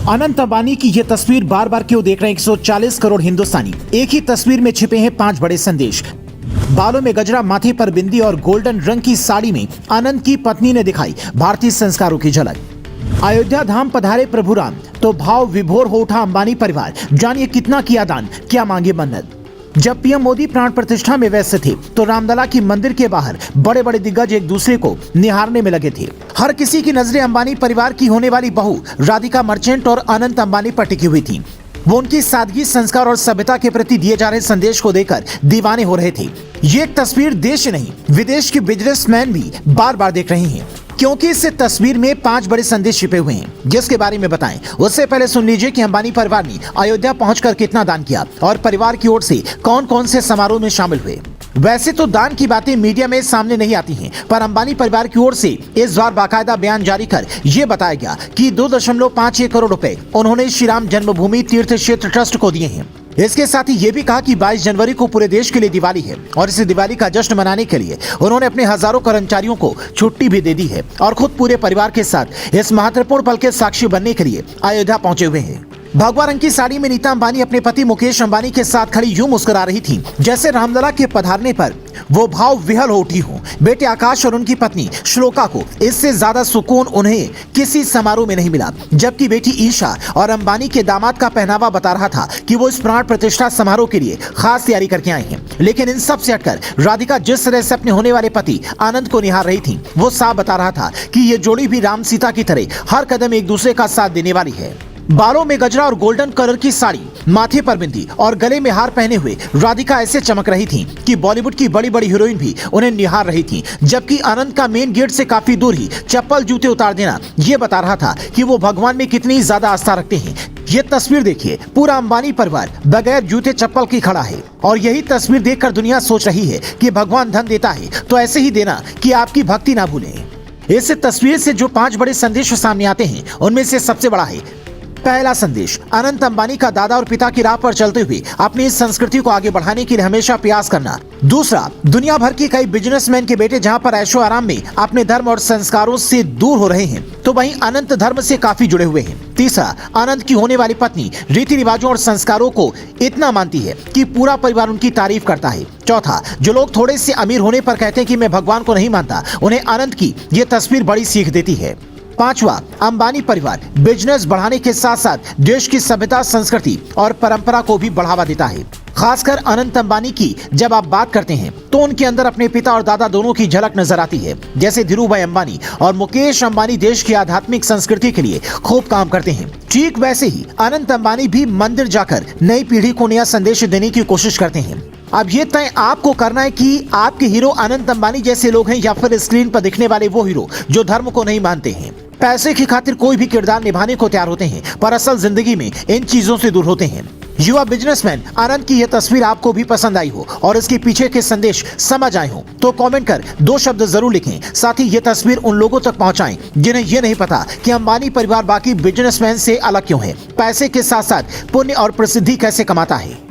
अनंत अंबानी की ये तस्वीर बार बार क्यों देख रहे हैं 140 करोड़ हिंदुस्तानी। एक ही तस्वीर में छिपे हैं 5 बड़े संदेश। बालों में गजरा, माथे पर बिंदी और गोल्डन रंग की साड़ी में अनंत की पत्नी ने दिखाई भारतीय संस्कारों की झलक। अयोध्या धाम पधारे प्रभु राम तो भाव विभोर हो उठा अंबानी परिवार। जानिए कितना किया दान, क्या मांगे मन्नत। जब पीएम मोदी प्राण प्रतिष्ठा में व्यस्त थे तो रामलला की मंदिर के बाहर बड़े बड़े दिग्गज एक दूसरे को निहारने में लगे थे। हर किसी की नजरें अंबानी परिवार की होने वाली बहू राधिका मर्चेंट और अनंत अंबानी पर टिकी हुई थी। वो उनकी सादगी, संस्कार और सभ्यता के प्रति दिए जा रहे संदेश को देकर दीवाने हो रहे थे। ये एक तस्वीर देश नहीं विदेश के बिजनेसमैन भी बार बार देख रहे हैं, क्योंकि इस तस्वीर में 5 बड़े संदेश छिपे हुए हैं, जिसके बारे में बताएं। उससे पहले सुन लीजिए कि अंबानी परिवार ने अयोध्या पहुंचकर कितना दान किया और परिवार की ओर से कौन कौन से समारोह में शामिल हुए। वैसे तो दान की बातें मीडिया में सामने नहीं आती हैं, पर अंबानी परिवार की ओर से इस बार बाकायदा बयान जारी कर ये बताया गया कि 2.51 करोड़ रुपए उन्होंने श्री राम जन्मभूमि तीर्थ क्षेत्र ट्रस्ट को दिए हैं। इसके साथ ही ये भी कहा कि 22 जनवरी को पूरे देश के लिए दिवाली है और इस दिवाली का जश्न मनाने के लिए उन्होंने अपने हजारों कर्मचारियों को छुट्टी भी दे दी है और खुद पूरे परिवार के साथ इस महत्वपूर्ण पल के साक्षी बनने के लिए अयोध्या पहुंचे हुए हैं। भगवा रंग की साड़ी में नीता अंबानी अपने पति मुकेश अंबानी के साथ खड़ी यूं मुस्कुरा रही थी जैसे रामलला के पधारने पर वो भाव विह्वल हो उठी हो। बेटे आकाश और उनकी पत्नी श्लोका को इससे ज्यादा सुकून उन्हें किसी समारोह में नहीं मिला, जबकि बेटी ईशा और अंबानी के दामाद का पहनावा बता रहा था कि वो इस प्राण प्रतिष्ठा समारोह के लिए खास तैयारी करके आए हैं। लेकिन इन सब से हटकर राधिका जिस तरह से अपने होने वाले पति आनंद को निहार रही थी, वो साफ बता रहा था कि ये जोड़ी भी राम सीता की तरह हर कदम एक दूसरे का साथ देने वाली है। बालों में गजरा और गोल्डन कलर की साड़ी, माथे पर बिंदी और गले में हार पहने हुए राधिका ऐसे चमक रही थी कि बॉलीवुड की बड़ी बड़ी हीरोइन भी उन्हें निहार रही थी, जबकि आनंद का मेन गेट से काफी दूर ही चप्पल जूते उतार देना ये बता रहा था कि वो भगवान में कितनी ज्यादा आस्था रखते हैं। ये तस्वीर देखिए, पूरा अंबानी परिवार बगैर जूते चप्पल की खड़ा है और यही तस्वीर देखकर दुनिया सोच रही है कि भगवान धन देता है तो ऐसे ही देना कि आपकी भक्ति ना भूलें। इस तस्वीर से जो 5 बड़े संदेश सामने आते हैं उनमें से सबसे बड़ा है पहला संदेश, अनंत अंबानी का दादा और पिता की राह पर चलते हुए अपनी इस संस्कृति को आगे बढ़ाने के लिए हमेशा प्रयास करना। दूसरा, दुनिया भर के कई बिजनेसमैन के बेटे जहां पर ऐशो आराम में अपने धर्म और संस्कारों से दूर हो रहे हैं, तो वहीं अनंत धर्म से काफी जुड़े हुए हैं। तीसरा, अनंत की होने वाली पत्नी रीति रिवाजों और संस्कारों को इतना मानती है कि पूरा परिवार उनकी तारीफ करता है। चौथा, जो लोग थोड़े से अमीर होने पर कहते हैं कि मैं भगवान को नहीं मानता, उन्हें अनंत की ये तस्वीर बड़ी सीख देती है। पांचवा, अंबानी परिवार बिजनेस बढ़ाने के साथ साथ देश की सभ्यता, संस्कृति और परंपरा को भी बढ़ावा देता है। खासकर अनंत अंबानी की जब आप बात करते हैं तो उनके अंदर अपने पिता और दादा दोनों की झलक नजर आती है। जैसे धीरूभाई अंबानी और मुकेश अंबानी देश की आध्यात्मिक संस्कृति के लिए खूब काम करते हैं, ठीक वैसे ही अनंत अंबानी भी मंदिर जाकर नई पीढ़ी को नया संदेश देने की कोशिश करते हैं। अब ये तय आपको करना है कि आपके हीरो अनंत अंबानी जैसे लोग हैं या फिर स्क्रीन पर दिखने वाले वो हीरो जो धर्म को नहीं मानते हैं। पैसे की खातिर कोई भी किरदार निभाने को तैयार होते हैं, पर असल जिंदगी में इन चीजों से दूर होते हैं। युवा बिजनेसमैन अनंत की यह तस्वीर आपको भी पसंद आई हो और इसके पीछे के संदेश समझ आए हो तो कमेंट कर 2 शब्द जरूर लिखें। साथ ही ये तस्वीर उन लोगों तक पहुंचाएं जिन्हें ये नहीं पता कि अंबानी परिवार बाकी बिजनेसमैन से अलग क्यों है, पैसे के साथ साथ पुण्य और प्रसिद्धि कैसे कमाता है।